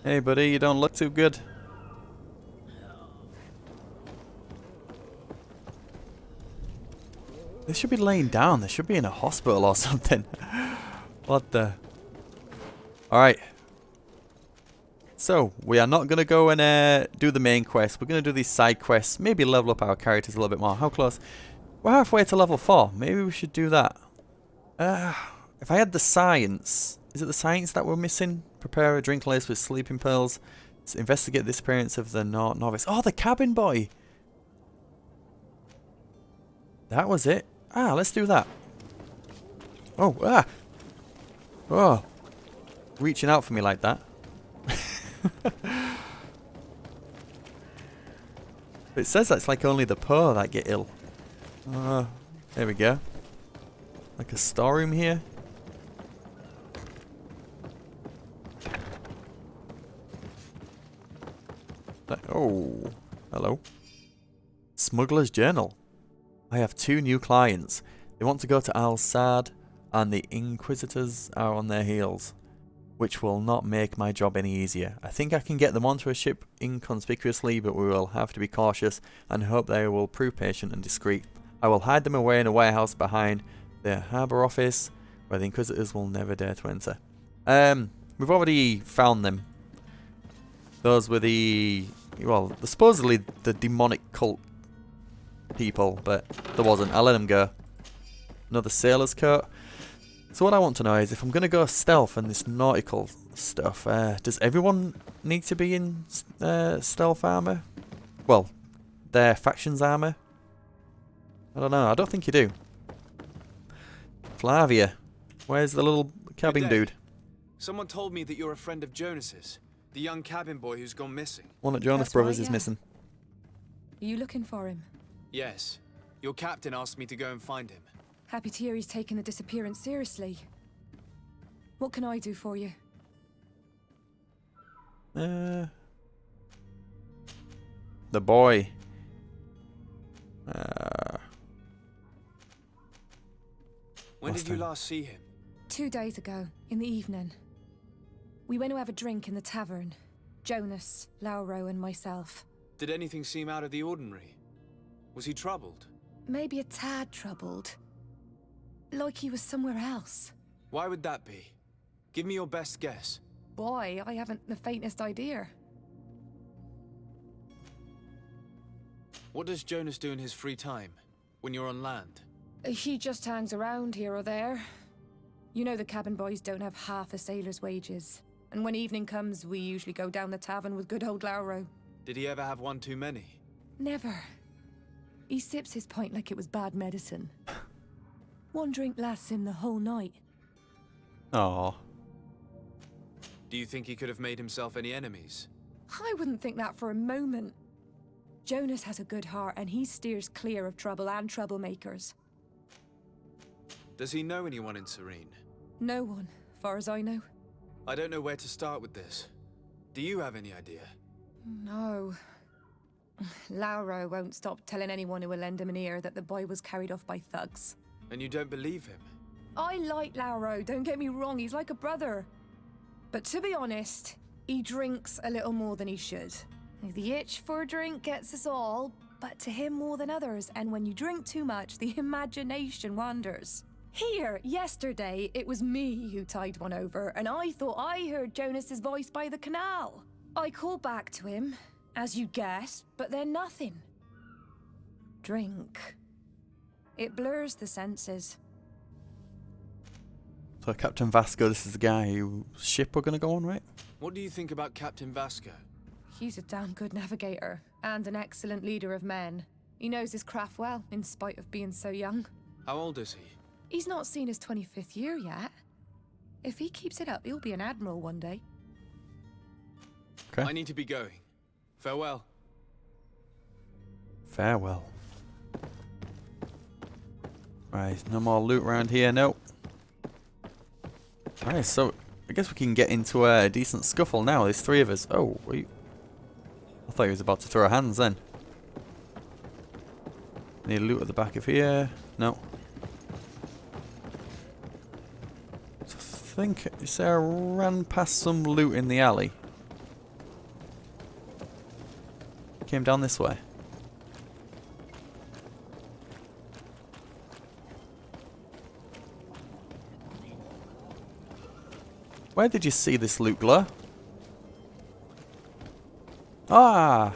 Hey buddy, you don't look too good. They should be laying down. They should be in a hospital or something. What the... Alright. So, we are not going to go and do the main quest. We're going to do these side quests. Maybe level up our characters a little bit more. How close? We're halfway to level 4. Maybe we should do that. If I had the science... Is it the science that we're missing? Prepare a drink laced with sleeping pills. Investigate the disappearance of the novice. Oh, the cabin boy! That was it. Ah, let's do that. Oh, ah! Oh! Reaching out for me like that. It says that's like only the poor that get ill. There we go. Like a storeroom here. Oh, hello. Smuggler's Journal. I have 2 new clients. They want to go to Al Saad, and the Inquisitors are on their heels, which will not make my job any easier. I think I can get them onto a ship inconspicuously, but we will have to be cautious and hope they will prove patient and discreet. I will hide them away in a warehouse behind the harbour office, where the Inquisitors will never dare to enter. We've already found them. Those were the... Well, supposedly the demonic cult people, but there wasn't. I let them go. Another sailor's coat. So what I want to know is if I'm going to go stealth and this nautical stuff, does everyone need to be in stealth armour? Well, their faction's armour? I don't know. I don't think you do. Flavia. Where's the little cabin dude? Someone told me that you're a friend of Jonas's. The young cabin boy who's gone missing. One of Jonas' brothers is missing. Are you looking for him? Yes. Your captain asked me to go and find him. Happy to hear he's taken the disappearance seriously. What can I do for you? The boy. When did you last see him? 2 days ago, in the evening. We went to have a drink in the tavern. Jonas, Lauro and myself. Did anything seem out of the ordinary? Was he troubled? Maybe a tad troubled. Like he was somewhere else. Why would that be? Give me your best guess. Boy, I haven't the faintest idea. What does Jonas do in his free time, when you're on land? He just hangs around here or there. You know the cabin boys don't have half a sailor's wages. And when evening comes, we usually go down the tavern with good old Lauro. Did he ever have one too many? Never. He sips his pint like it was bad medicine. One drink lasts him the whole night. Aww. Do you think he could have made himself any enemies? I wouldn't think that for a moment. Jonas has a good heart and he steers clear of trouble and troublemakers. Does he know anyone in Serene? No one, far as I know. I don't know where to start with this. Do you have any idea? No. Lauro won't stop telling anyone who will lend him an ear that the boy was carried off by thugs. And you don't believe him? I like Lauro, don't get me wrong, he's like a brother. But to be honest, he drinks a little more than he should. The itch for a drink gets us all, but to him more than others, and when you drink too much, the imagination wanders. Here, yesterday, it was me who tied one over, and I thought I heard Jonas's voice by the canal. I called back to him, as you guessed, but then nothing. Drink. It blurs the senses. So Captain Vasco, this is the guy whose ship we're going to go on, right? What do you think about Captain Vasco? He's a damn good navigator, and an excellent leader of men. He knows his craft well, in spite of being so young. How old is he? He's not seen his 25th year yet. If he keeps it up, he'll be an admiral one day. Okay. I need to be going. Farewell. Farewell. Right, no more loot around here, nope. Right, so I guess we can get into a decent scuffle now. There's 3 of us. Oh, wait. I thought he was about to throw hands then. Any loot at the back of here? No. So I think I ran past some loot in the alley. Came down this way. Where did you see this loot glow? Ah!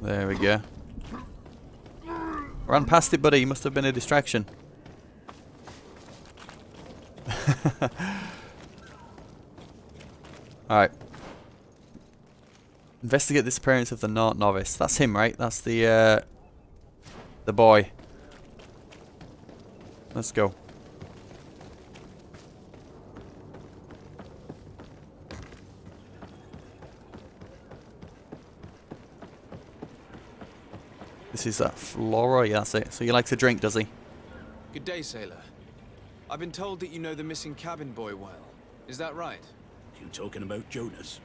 There we go. Ran past it, buddy. Must have been a distraction. Alright. Investigate the disappearance of the novice. That's him, right? That's the boy. Let's go. This is that Flora, yeah, that's it. So he likes a drink, does he? Good day, sailor. I've been told that you know the missing cabin boy well. Is that right? You talking about Jonas?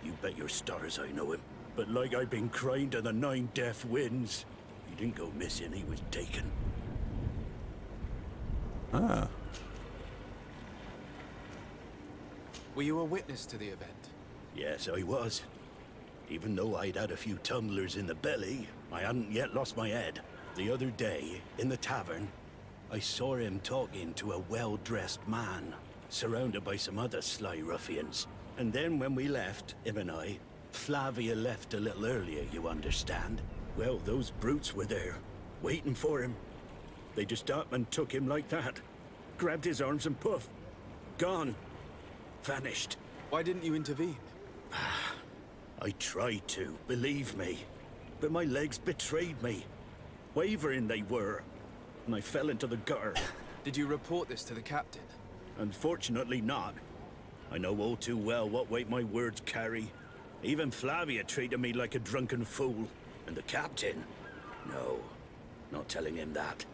You bet your stars I know him. But like I've been crying to the 9 deaf winds, he didn't go missing, he was taken. Ah. Were you a witness to the event? Yes, I was. Even though I'd had a few tumblers in the belly, I hadn't yet lost my head. The other day, in the tavern, I saw him talking to a well-dressed man, surrounded by some other sly ruffians. And then when we left, him and I, Flavia left a little earlier, you understand. Well, those brutes were there, waiting for him. They just up and took him like that. Grabbed his arms and poof. Gone. Vanished. Why didn't you intervene? I tried to, believe me. But my legs betrayed me. Wavering they were. And I fell into the gutter. Did you report this to the captain? Unfortunately not. I know all too well what weight my words carry. Even Flavia treated me like a drunken fool. And the captain? No, not telling him that.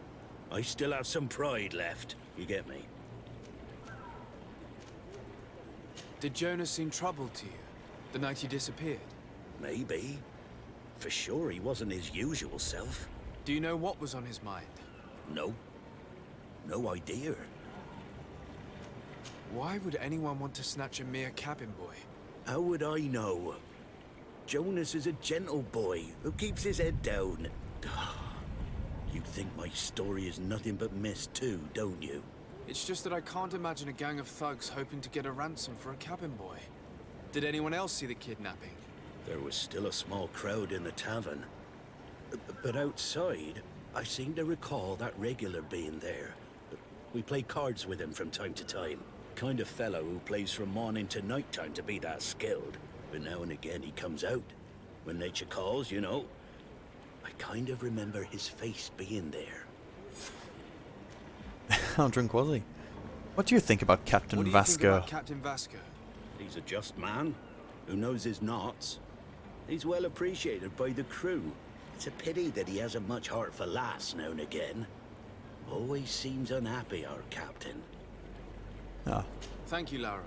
I still have some pride left, you get me? Did Jonas seem troubled to you, the night he disappeared? Maybe. For sure he wasn't his usual self. Do you know what was on his mind? No. No idea. Why would anyone want to snatch a mere cabin boy? How would I know? Jonas is a gentle boy who keeps his head down. You think my story is nothing but mist too, don't you? It's just that I can't imagine a gang of thugs hoping to get a ransom for a cabin boy. Did anyone else see the kidnapping? There was still a small crowd in the tavern. But outside, I seem to recall that regular being there. We play cards with him from time to time. Kind of fellow who plays from morning to night time to be that skilled. But now and again he comes out. When nature calls, you know. I kind of remember his face being there. How drunk was he? What do you think about Captain What do you Vasco? think about Captain Vasco? He's a just man who knows his knots. He's well appreciated by the crew. It's a pity that he hasn't much heart for laughs now and again. Always seems unhappy, our captain. Ah. Thank you, Lara.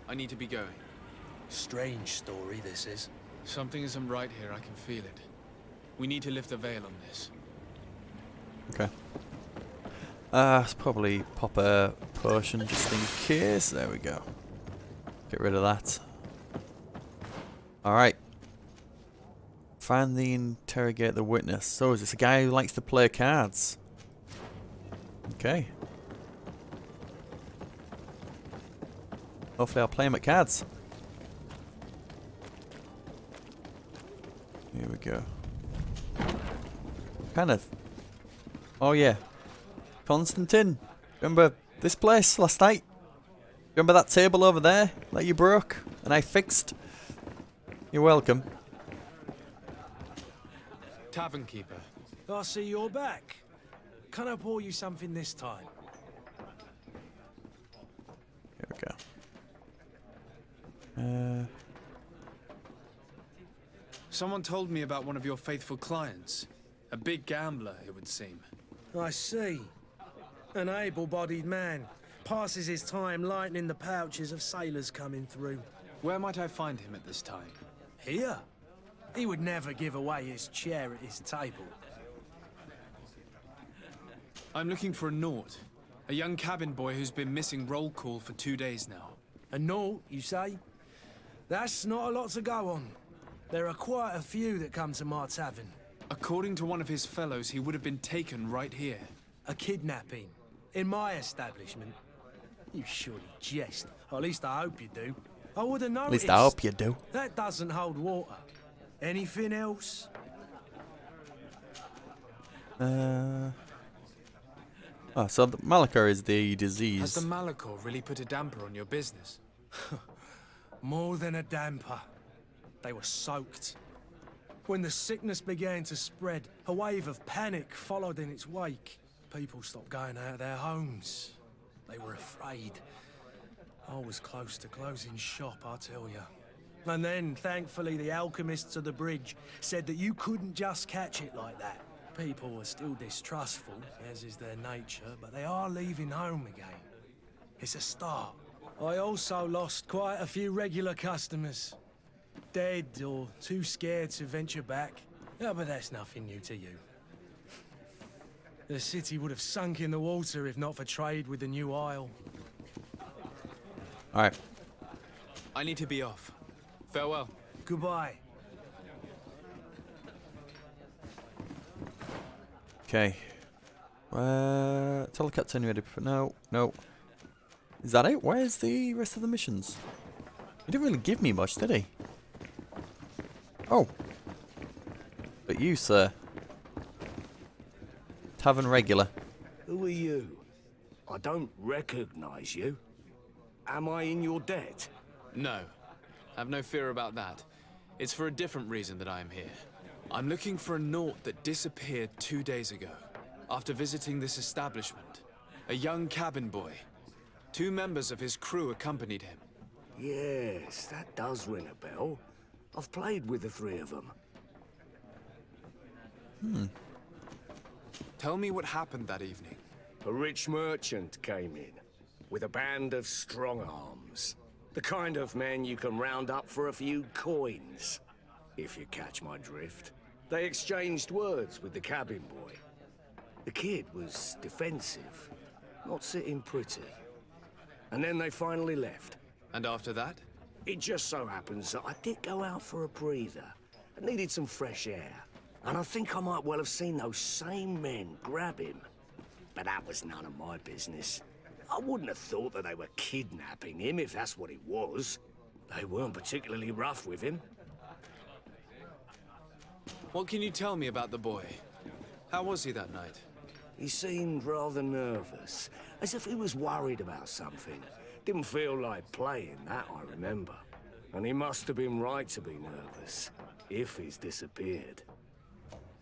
I need to be going. Strange story, this is. Something isn't right here, I can feel it. We need to lift the veil on this. Okay. Let's probably pop a potion just in case. There we go. Get rid of that. Alright. Find the interrogate the witness. So is this a guy who likes to play cards? Okay. Hopefully I'll play him at cards. Here we go. Kind of. Oh yeah. Constantine. Remember this place last night? Remember that table over there that you broke and I fixed? You're welcome. Tavern keeper. I see you're back. Can I pour you something this time? Here we go. Someone told me about one of your faithful clients. A big gambler, it would seem. I see. An able-bodied man. Passes his time lightening the pouches of sailors coming through. Where might I find him at this time? Here? He would never give away his chair at his table. I'm looking for a Nort. A young cabin boy who's been missing roll call for 2 days now. A Nort, you say? That's not a lot to go on. There are quite a few that come to my tavern. According to one of his fellows, he would have been taken right here. A kidnapping. In my establishment. You surely jest. Or at least I hope you do. I would have noticed. At least I hope you do. That doesn't hold water. Anything else? Oh, so the Malacca is the disease. Has the Malacor really put a damper on your business? More than a damper. They were soaked. When the sickness began to spread, a wave of panic followed in its wake. People stopped going out of their homes. They were afraid. I was close to closing shop, I tell you. And then, thankfully, the alchemists of the bridge said that you couldn't just catch it like that. People were still distrustful, as is their nature, but they are leaving home again. It's a start. I also lost quite a few regular customers. Dead or too scared to venture back. Oh, but that's nothing new to you. The city would have sunk in the water if not for trade with the new isle. Alright. I need to be off. Farewell. Goodbye. Okay. Tell the captain ready. No, no. Is that it? Where's the rest of the missions? He didn't really give me much, did he? Oh. But you, sir. Tavern regular. Who are you? I don't recognize you. Am I in your debt? No. Have no fear about that. It's for a different reason that I am here. I'm looking for a Naut that disappeared 2 days ago, after visiting this establishment. A young cabin boy. 2 members of his crew accompanied him. Yes, that does ring a bell. I've played with the 3 of them. Tell me what happened that evening. A rich merchant came in, with a band of strong arms. The kind of men you can round up for a few coins, if you catch my drift. They exchanged words with the cabin boy. The kid was defensive, not sitting pretty. And then they finally left. And after that? It just so happens that I did go out for a breather. I needed some fresh air. And I think I might well have seen those same men grab him. But that was none of my business. I wouldn't have thought that they were kidnapping him if that's what it was. They weren't particularly rough with him. What can you tell me about the boy? How was he that night? He seemed rather nervous, as if he was worried about something. Didn't feel like playing, that I remember. And he must have been right to be nervous, if he's disappeared.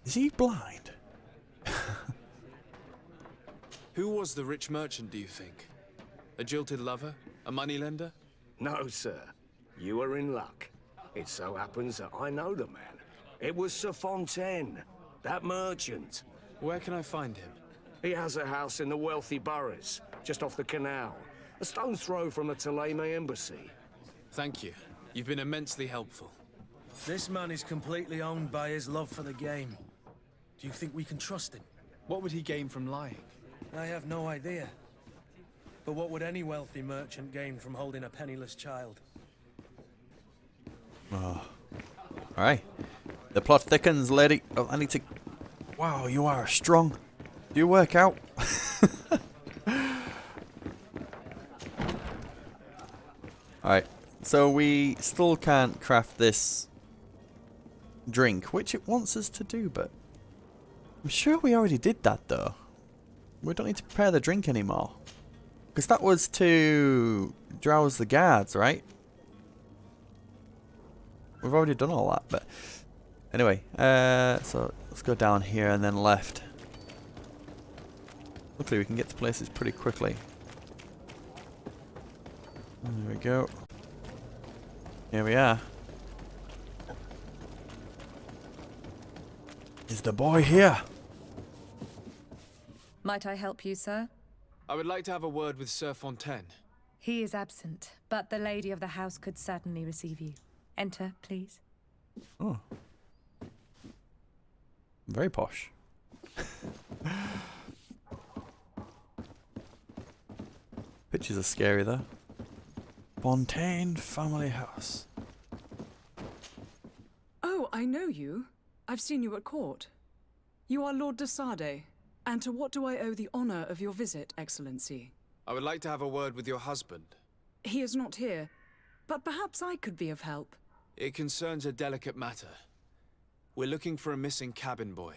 Is he blind? Who was the rich merchant, do you think? A jilted lover? A moneylender? No, sir. You are in luck. It so happens that I know the man. It was Sir Fontaine, that merchant. Where can I find him? He has a house in the wealthy boroughs, just off the canal. A stone's throw from the Theleme embassy. Thank you. You've been immensely helpful. This man is completely owned by his love for the game. Do you think we can trust him? What would he gain from lying? I have no idea. But what would any wealthy merchant gain from holding a penniless child? Oh. Alright. The plot thickens, lady. Oh, I need to... Wow, you are strong. Do you work out? Alright. So we still can't craft this drink, which it wants us to do, but... I'm sure we already did that, though. We don't need to prepare the drink anymore. Because that was to drowse the guards, right? We've already done all that, but... Anyway, so let's go down here and then left. Luckily we can get to places pretty quickly. There we go. Here we are. Is the boy here? Might I help you, sir? I would like to have a word with Sir Fontaine. He is absent, but the lady of the house could certainly receive you. Enter, please. Oh. Very posh. Pictures are scary though. Fontaine family house. I know you. I've seen you at court. You are Lord de Sade. And to what do I owe the honor of your visit, Excellency? I would like to have a word with your husband. He is not here, but perhaps I could be of help. It concerns a delicate matter. We're looking for a missing cabin boy.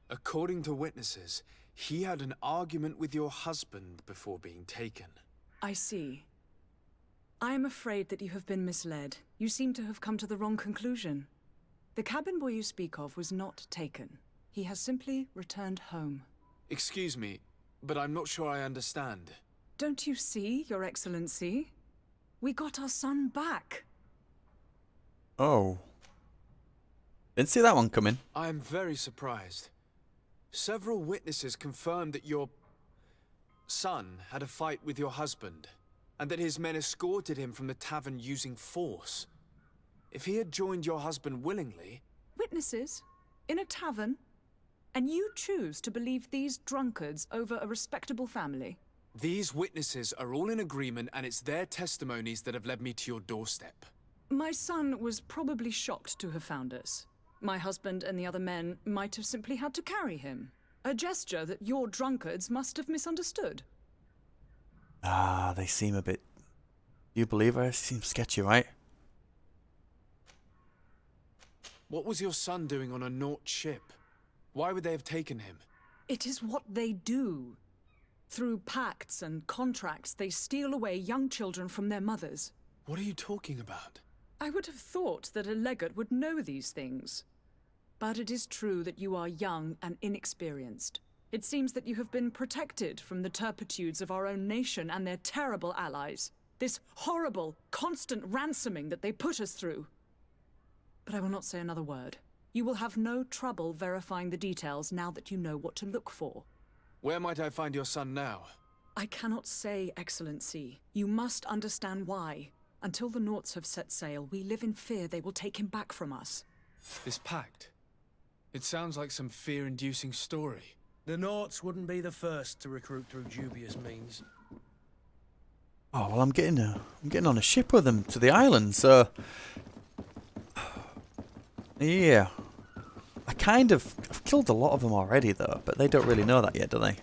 According to witnesses, he had an argument with your husband before being taken. I see. I am afraid that you have been misled. You seem to have come to the wrong conclusion. The cabin boy you speak of was not taken. He has simply returned home. Excuse me, but I'm not sure I understand. Don't you see, Your Excellency? We got our son back. Oh. Didn't see that one coming. I am very surprised. Several witnesses confirmed that your son had a fight with your husband, and that his men escorted him from the tavern using force. If he had joined your husband willingly... Witnesses? In a tavern? And you choose to believe these drunkards over a respectable family? These witnesses are all in agreement, and it's their testimonies that have led me to your doorstep. My son was probably shocked to have found us. My husband and the other men might have simply had to carry him. A gesture that your drunkards must have misunderstood. Ah, they seem a bit... You believe her? She seems sketchy, right? What was your son doing on a Naut ship? Why would they have taken him? It is what they do. Through pacts and contracts, they steal away young children from their mothers. What are you talking about? I would have thought that a legate would know these things. But it is true that you are young and inexperienced. It seems that you have been protected from the turpitudes of our own nation and their terrible allies. This horrible, constant ransoming that they put us through. But I will not say another word. You will have no trouble verifying the details now that you know what to look for. Where might I find your son now? I cannot say, Excellency. You must understand why. Until the Nauts have set sail, we live in fear they will take him back from us. This pact? It sounds like some fear-inducing story. The Nauts wouldn't be the first to recruit through dubious means. Oh, well, I'm getting on a ship with them to the island, so... Yeah. I've killed a lot of them already, though, but they don't really know that yet, do they?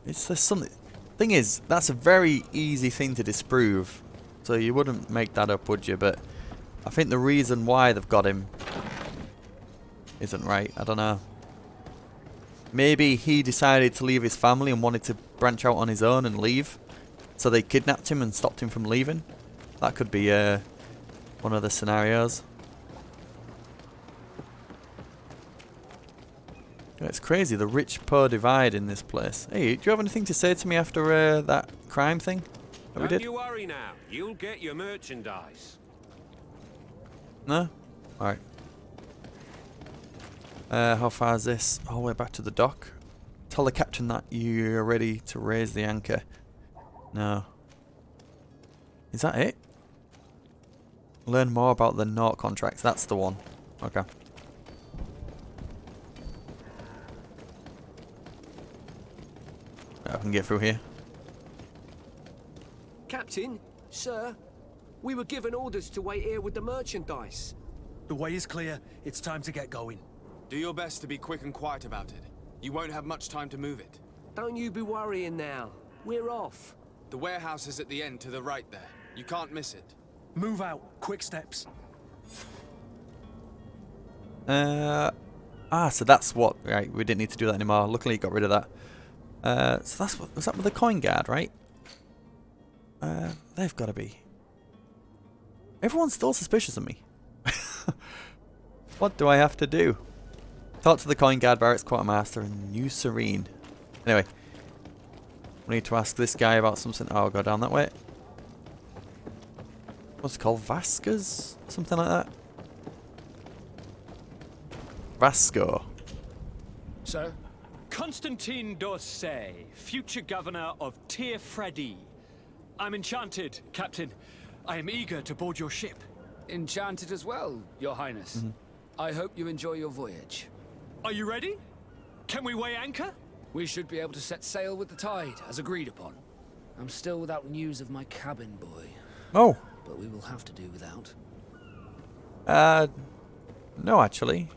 There's something... Thing is, that's a very easy thing to disprove, so you wouldn't make that up, would you? But I think the reason why they've got him isn't right. I don't know. Maybe he decided to leave his family and wanted to branch out on his own and leave, so they kidnapped him and stopped him from leaving. That could be one of the scenarios. It's crazy, the rich-poor divide in this place. Hey, do you have anything to say to me after that crime thing that we did? Don't you worry now. You'll get your merchandise. No? Alright. How far is this? All the way back to the dock. Tell the captain that you're ready to raise the anchor. No. Is that it? Learn more about the Naut contracts. That's the one. Okay. I can get through here. Captain, sir, we were given orders to wait here with the merchandise. The way is clear. It's time to get going. Do your best to be quick and quiet about it. You won't have much time to move it. Don't you be worrying now. We're off. The warehouse is at the end to the right there. You can't miss it. Move out. Quick steps. So that's what... Right, we didn't need to do that anymore. Luckily, got rid of that. So that's what... Was that with the coin guard, right? They've got to be... Everyone's still suspicious of me. What do I have to do? Talk to the coin guard, barracks quartermaster, and New Serene. Anyway. We need to ask this guy about something. Oh, I'll go down that way. What's it called? Vasquez? Something like that? Vasco. Sir? Constantine d'Orsay, future governor of Tir Freddy. I'm enchanted, Captain. I am eager to board your ship. Enchanted as well, Your Highness. I hope you enjoy your voyage. Are you ready? Can we weigh anchor? We should be able to set sail with the tide, as agreed upon. I'm still without news of my cabin boy, Oh. but we will have to do without. No, actually.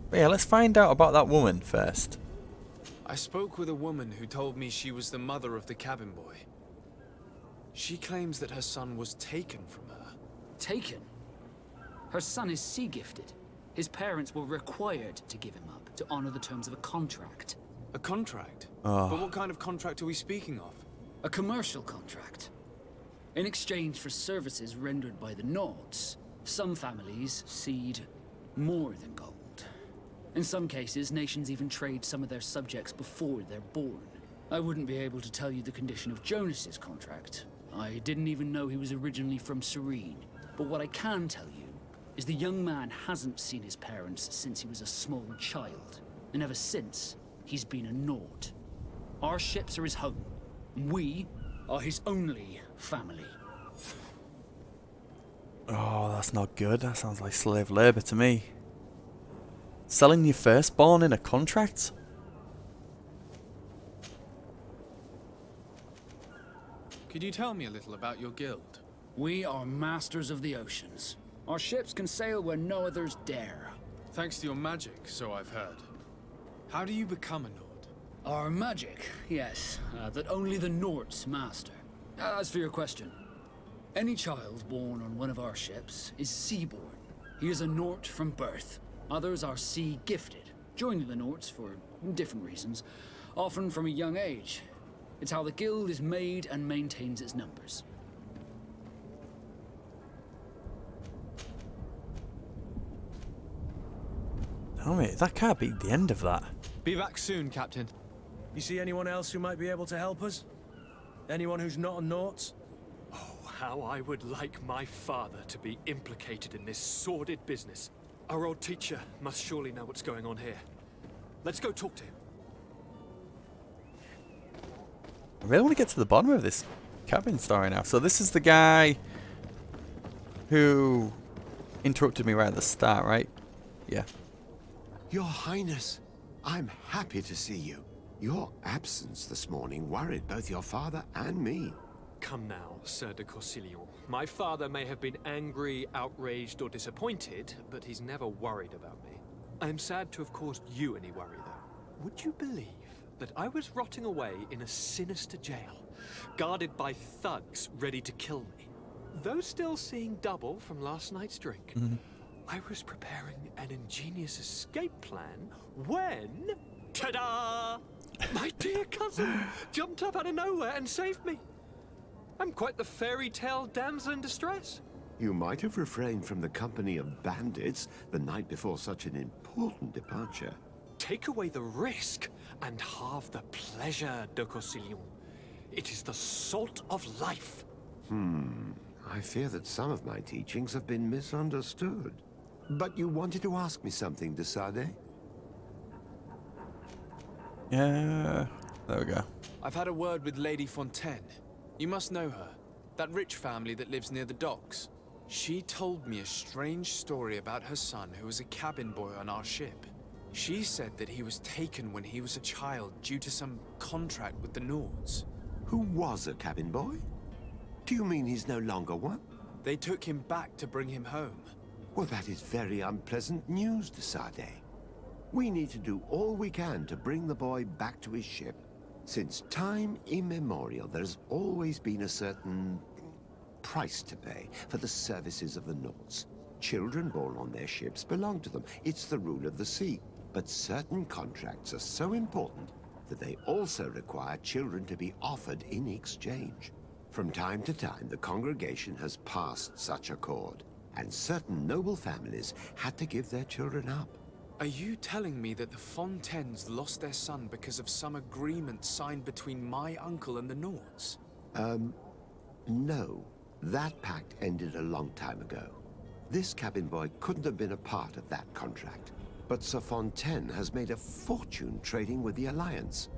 But yeah, let's find out about that woman first. I spoke with a woman who told me she was the mother of the cabin boy. She claims that her son was taken from her. Taken? Her son is sea gifted. His parents were required to give him up to honor the terms of a contract. A contract? Oh. But what kind of contract are we speaking of? A commercial contract. In exchange for services rendered by the Nords, some families cede more than gold. In some cases, nations even trade some of their subjects before they're born. I wouldn't be able to tell you the condition of Jonas's contract. I didn't even know he was originally from Serene. But what I can tell you is the young man hasn't seen his parents since he was a small child. And ever since, he's been a Nord. Our ships are his home. We are his only family. Oh, that's not good. That sounds like slave labor to me. Selling your firstborn in a contract? Could you tell me a little about your guild? We are masters of the oceans. Our ships can sail where no others dare. Thanks to your magic, so I've heard. How do you become a Nord? Our magic, yes, that only the Nords master. As for your question, any child born on one of our ships is seaborn. He is a Nord from birth. Others are sea-gifted, joining the Nords for different reasons, often from a young age. It's how the guild is made and maintains its numbers. Oh mate, that can't be the end of that. Be back soon, Captain. You see anyone else who might be able to help us? Anyone who's not a Nords? Oh, how I would like my father to be implicated in this sordid business. Our old teacher must surely know what's going on here. Let's go talk to him. I really want to get to the bottom of this cabin story now. So this is the guy who interrupted me right at the start, right? Yeah. Your Highness, I'm happy to see you. Your absence this morning worried both your father and me. Come now, Sir de Corsillon. My father may have been angry, outraged, or disappointed, but he's never worried about me. I am sad to have caused you any worry, though. Would you believe that I was rotting away in a sinister jail, guarded by thugs ready to kill me? Though still seeing double from last night's drink, I was preparing an ingenious escape plan when... Ta-da! My dear cousin jumped up out of nowhere and saved me. I'm quite the fairy tale damsel in distress. You might have refrained from the company of bandits the night before such an important departure. Take away the risk and halve the pleasure, de Corsillon. It is the salt of life. I fear that some of my teachings have been misunderstood. But you wanted to ask me something, de Sade? Yeah, there we go. I've had a word with Lady Fontaine. You must know her. That rich family that lives near the docks. She told me a strange story about her son who was a cabin boy on our ship. She said that he was taken when he was a child due to some contract with the Nords. Who was a cabin boy? Do you mean he's no longer one? They took him back to bring him home. Well, that is very unpleasant news, de Sade. We need to do all we can to bring the boy back to his ship. Since time immemorial, there's always been a certain price to pay for the services of the Nords. Children born on their ships belong to them. It's the rule of the sea. But certain contracts are so important that they also require children to be offered in exchange. From time to time, the congregation has passed such accord, and certain noble families had to give their children up. Are you telling me that the Fontaines lost their son because of some agreement signed between my uncle and the Nords? No. That pact ended a long time ago. This cabin boy couldn't have been a part of that contract. But Sir Fontaine has made a fortune trading with the Alliance,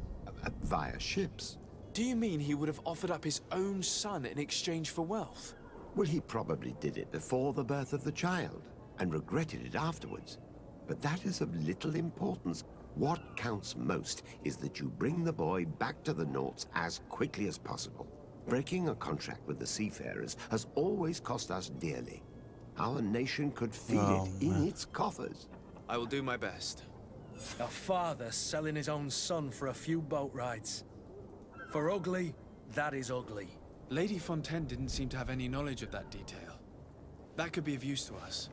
via ships. Do you mean he would have offered up his own son in exchange for wealth? Well, he probably did it before the birth of the child, and regretted it afterwards. But that is of little importance. What counts most is that you bring the boy back to the Nords as quickly as possible. Breaking a contract with the seafarers has always cost us dearly. Our nation could feel it in its coffers. I will do my best. A father selling his own son for a few boat rides. For ugly, that is ugly. Lady Fontaine didn't seem to have any knowledge of that detail. That could be of use to us.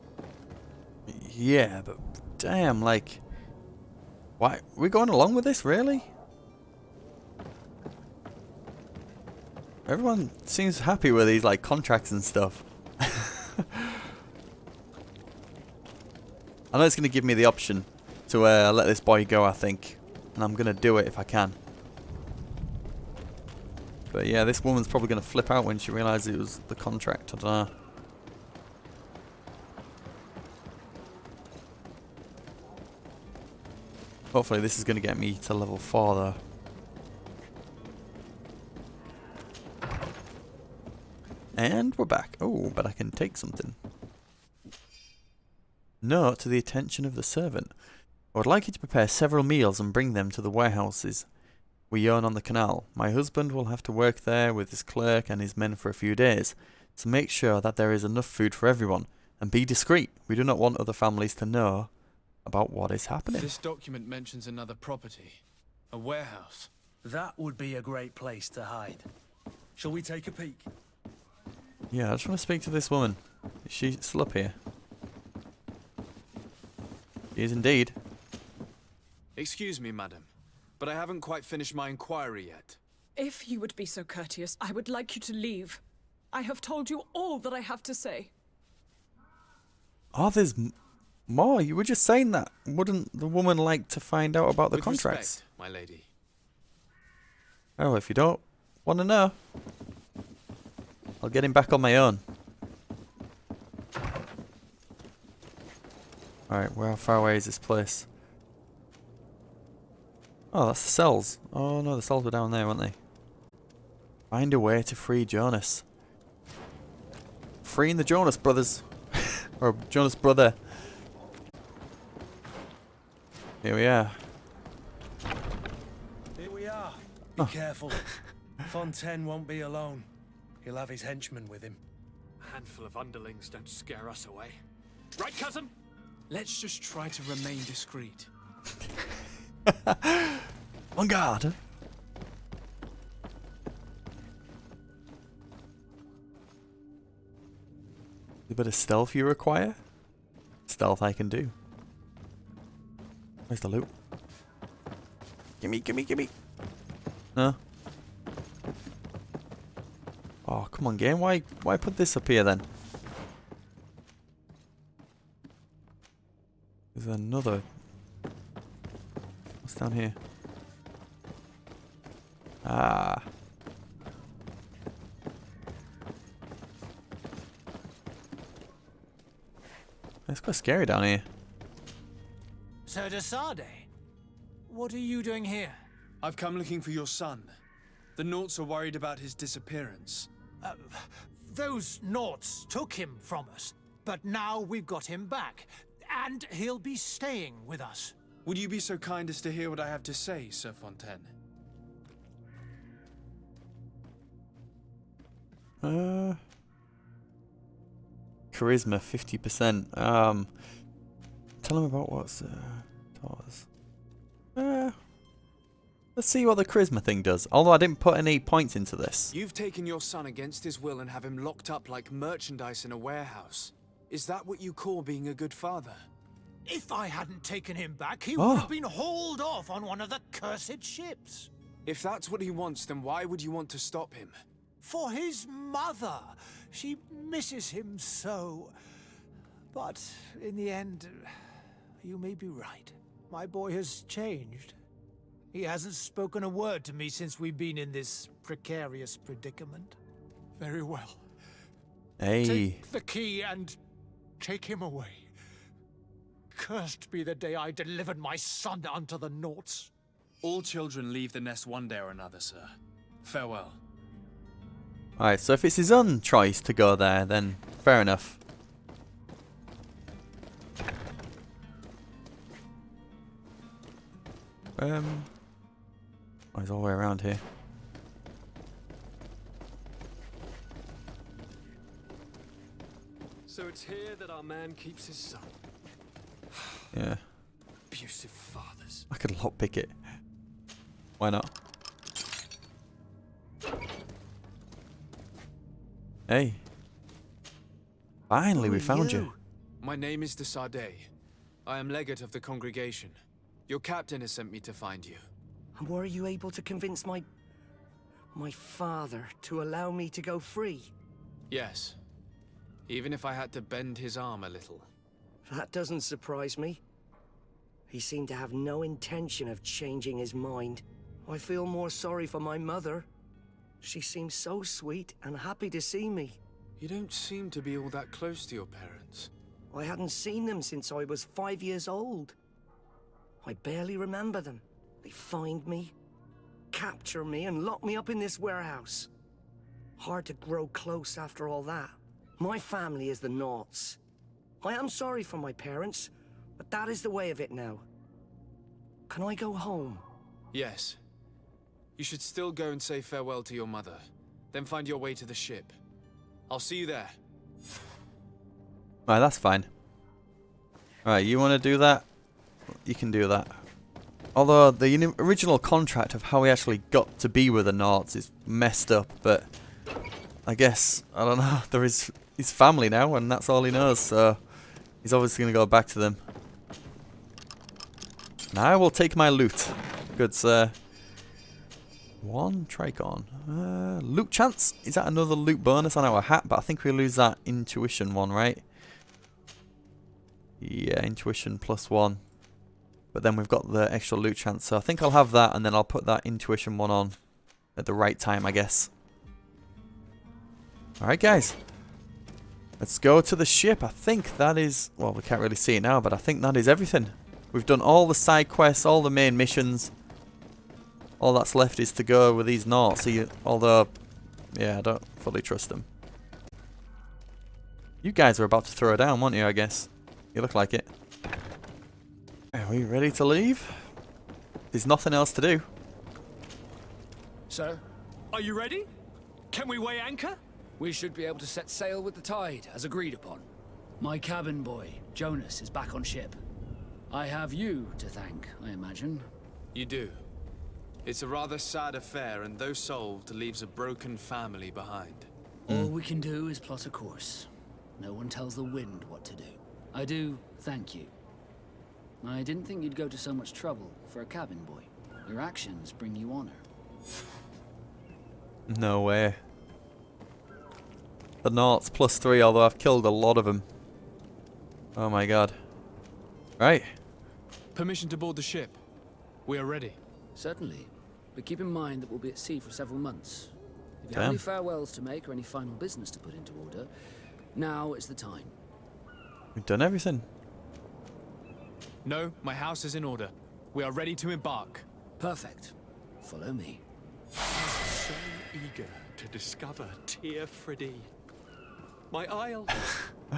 Yeah, but damn, like, why we're going along with this, really? Everyone seems happy with these like contracts and stuff. I know it's going to give me the option to let this boy go, I think, and I'm going to do it if I can. But yeah, this woman's probably going to flip out when she realizes it was the contract. I don't know. Hopefully this is going to get me to level 4 though. And we're back. Oh, but I can take something. Note to the attention of the servant. I would like you to prepare several meals and bring them to the warehouses we own on the canal. My husband will have to work there with his clerk and his men for a few days, so make sure that there is enough food for everyone, and be discreet. We do not want other families to know about what is happening. This document mentions another property, a warehouse. That would be a great place to hide. Shall we take a peek? Yeah, I just want to speak to this woman. Is she still up here? She is indeed. Excuse me, madam, but I haven't quite finished my inquiry yet. If you would be so courteous, I would like you to leave. I have told you all that I have to say. Oh, there's more. You were just saying that. Wouldn't the woman like to find out about the With contracts? respect, my lady. Oh, if you don't want to know, I'll get him back on my own. Alright, how far away is this place? Oh, that's the cells. Oh no, the cells were down there, weren't they? Find a way to free Jonas. Freeing the Jonas brothers. Or Jonas brother. Here we are. Here we are. Be careful. Fontaine won't be alone. He'll have his henchmen with him. A handful of underlings don't scare us away. Right, cousin? Let's just try to remain discreet. On guard. A bit of stealth you require? Stealth I can do. Where's the loot? Gimme, gimme, gimme. No? Oh, come on, game. Why put this up here then? There's another. What's down here? Ah. It's quite scary down here. Sir de Sade, what are you doing here? I've come looking for your son. The Naughts are worried about his disappearance. Those Naughts took him from us, but now we've got him back, and he'll be staying with us. Would you be so kind as to hear what I have to say, Sir Fontaine? Charisma 50%. Tell him about what's let's see what the charisma thing does. Although I didn't put any points into this. You've taken your son against his will and have him locked up like merchandise in a warehouse. Is that what you call being a good father? If I hadn't taken him back, he would have been hauled off on one of the cursed ships. If that's what he wants, then why would you want to stop him? For his mother. She misses him so. But in the end, you may be right. My boy has changed. He hasn't spoken a word to me since we've been in this precarious predicament. Very well. Hey. Take the key and take him away. Cursed be the day I delivered my son unto the Naughts. All children leave the nest one day or another, sir. Farewell. Alright, so if it's his own choice to go there, then fair enough. Oh, he's all the way around here. So it's here that our man keeps his son. Yeah. Abusive fathers. I could lockpick it. Why not? Hey. Finally, we found you. My name is de Sardet. I am legate of the congregation. Your captain has sent me to find you. And were you able to convince my father to allow me to go free? Yes. Even if I had to bend his arm a little. That doesn't surprise me. He seemed to have no intention of changing his mind. I feel more sorry for my mother. She seems so sweet and happy to see me. You don't seem to be all that close to your parents. I hadn't seen them since I was 5 years old. I barely remember them. They find me, capture me, and lock me up in this warehouse. Hard to grow close after all that. My family is the Naughts. I am sorry for my parents, but that is the way of it now. Can I go home? Yes. You should still go and say farewell to your mother. Then find your way to the ship. I'll see you there. Right, that's fine. Alright, you want to do that? You can do that. Although the original contract of how he actually got to be with the Naughts is messed up, but I guess, I don't know, there is his family now and that's all he knows, so he's obviously going to go back to them. And I will take my loot. Good sir. One tricorn. Loot chance? Is that another loot bonus on our hat? But I think we lose that intuition one, right? Yeah, intuition +1. But then we've got the extra loot chance. So I think I'll have that and then I'll put that intuition one on at the right time, I guess. Alright, guys. Let's go to the ship. I think that is... Well, we can't really see it now, but I think that is everything. We've done all the side quests, all the main missions. All that's left is to go with these Naughts. Although, yeah, I don't fully trust them. You guys are about to throw down, weren't you, I guess? You look like it. Are we ready to leave? There's nothing else to do. Sir? Are you ready? Can we weigh anchor? We should be able to set sail with the tide, as agreed upon. My cabin boy, Jonas, is back on ship. I have you to thank, I imagine. You do. It's a rather sad affair, and though solved, leaves a broken family behind. All we can do is plot a course. No one tells the wind what to do. I do thank you. I didn't think you'd go to so much trouble for a cabin boy. Your actions bring you honor. No way. The Naughts +3, although I've killed a lot of them. Oh my god. Right. Permission to board the ship. We are ready. Certainly. But keep in mind that we'll be at sea for several months. If you Damn. have any farewells to make or any final business to put into order, now is the time. We've done everything. No, my house is in order. We are ready to embark. Perfect. Follow me. So eager to discover Tear Freddy. My isle.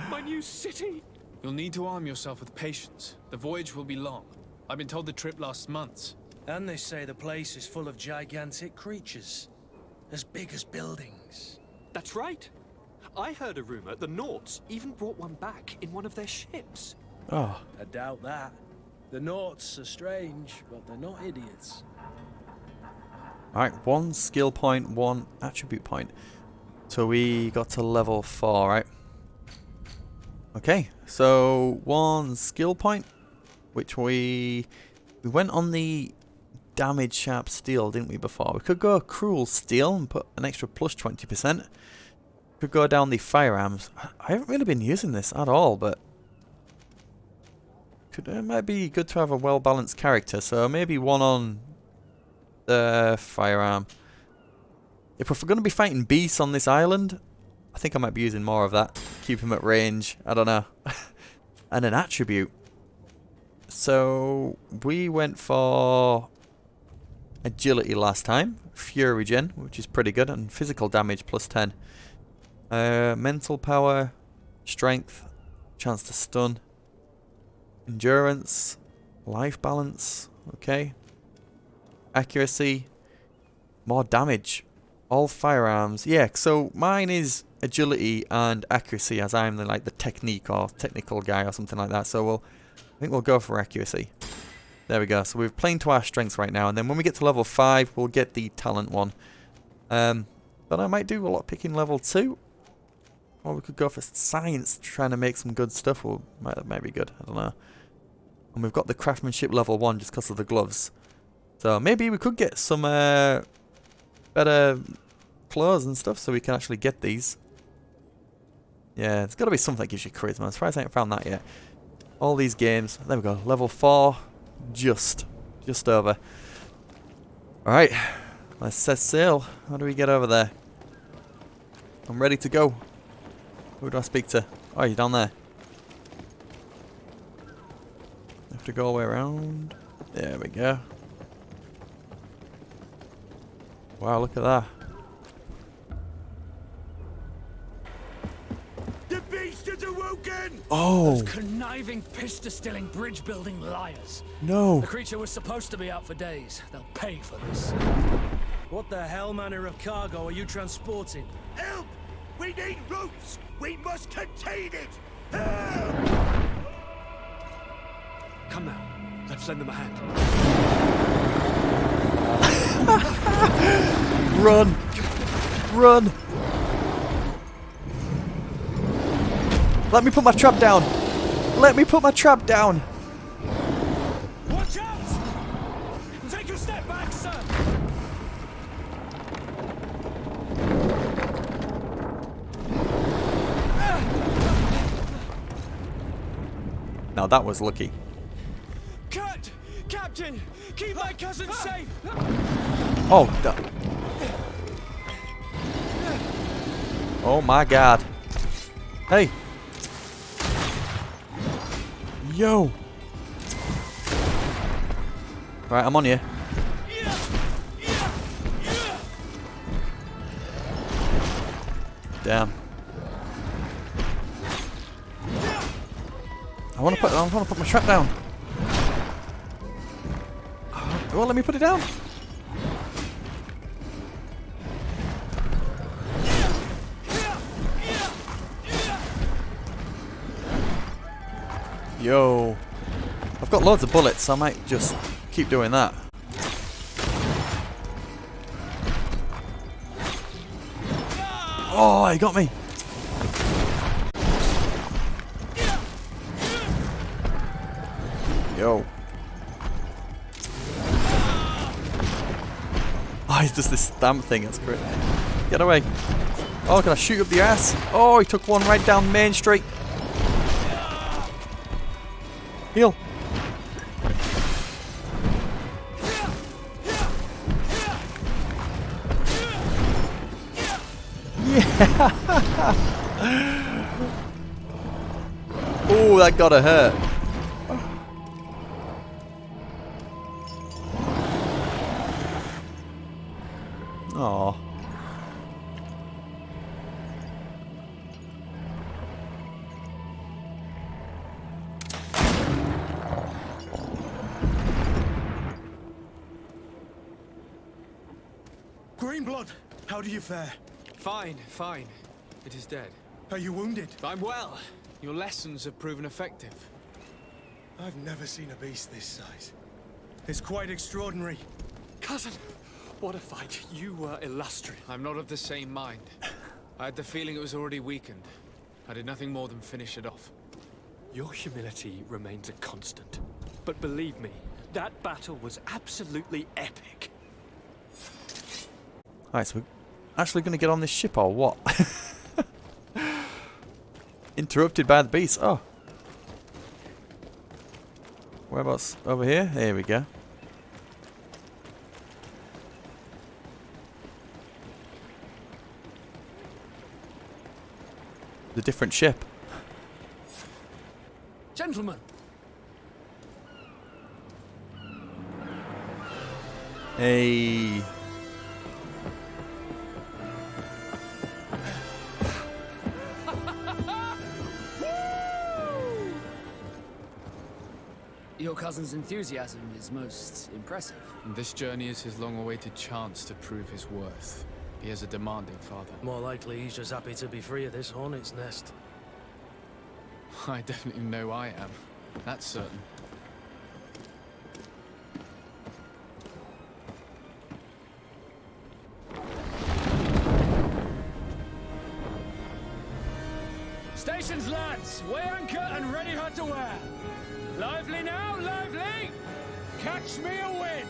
My new city. You'll need to arm yourself with patience. The voyage will be long. I've been told the trip lasts months. And they say the place is full of gigantic creatures. As big as buildings. That's right. I heard a rumor the Naughts even brought one back in one of their ships. Oh. I doubt that. The Naughts are strange, but they're not idiots. Alright, 1 skill point, 1 attribute point. So we got to level 4, right? Okay, so 1 skill point, which we went on the damage sharp steel, didn't we, before? We could go cruel steel and put an extra plus 20%. Could go down the firearms. I haven't really been using this at all, but it might be good to have a well-balanced character. So maybe 1 on the firearm. If we're going to be fighting beasts on this island, I think I might be using more of that. Keep him at range. I don't know. And an attribute. So we went for agility last time. Fury gen, which is pretty good. And physical damage +10. Mental power. Strength. Chance to stun. Endurance. Life balance. Okay. Accuracy. More damage. All firearms. Yeah, so mine is agility and accuracy, as I'm the, like the technique or technical guy or something like that. So I think we'll go for accuracy. There we go. So we're playing to our strengths right now, and then when we get to level 5, we'll get the talent one. But I might do a lot of picking level 2. Or we could go for science, trying to make some good stuff. Or that might be good. I don't know. And we've got the craftsmanship level 1 just because of the gloves. So maybe we could get some better clothes and stuff so we can actually get these. Yeah, it's got to be something that gives you charisma. I'm surprised I haven't found that yet. All these games. There we go. Level 4. Just over. Alright. Let's set sail. How do we get over there? I'm ready to go. Who do I speak to? Oh, you're down there. Have to go all the way around. There we go. Wow, look at that. The beast is awoken! Oh! Those conniving, piss-distilling, bridge-building liars. No! The creature was supposed to be out for days. They'll pay for this. What the hell manner of cargo are you transporting? Help! We need ropes! We must contain it! Help! Come now. Let's lend them a hand. Run! Run! Let me put my trap down! Let me put my trap down! Watch out! Take a step back, sir! Now that was lucky. Cut! Captain! Keep my cousin safe! Oh, oh my god. Hey! Yo! Right, I'm on you. Damn. I want to put my trap down. It won't let me put it down. Yo. I've got loads of bullets, so I might just keep doing that. Oh, he got me. Yo. Oh, he's just this stamp thing. That's great. Get away. Oh, can I shoot up the ass? Oh, he took one right down Main Street. Heal. Yeah. Oh, that gotta hurt. Aww. Greenblood, how do you fare? Fine, fine. It is dead. Are you wounded? I'm well. Your lessons have proven effective. I've never seen a beast this size. It's quite extraordinary. Cousin, what a fight. You were illustrious. I'm not of the same mind. I had the feeling it was already weakened. I did nothing more than finish it off. Your humility remains a constant. But believe me, that battle was absolutely epic. Alright, so we're actually going to get on this ship or what? Interrupted by the beast. Oh. Whereabouts? Over here? Here we go. The different ship. Gentlemen. Hey. Your cousin's enthusiasm is most impressive. And this journey is his long-awaited chance to prove his worth. He has a demanding father. More likely he's just happy to be free of this hornet's nest. I definitely know I am. That's certain. Stations, lads! Weigh anchor and ready her to wear. Lively now, lively! Catch me a wind!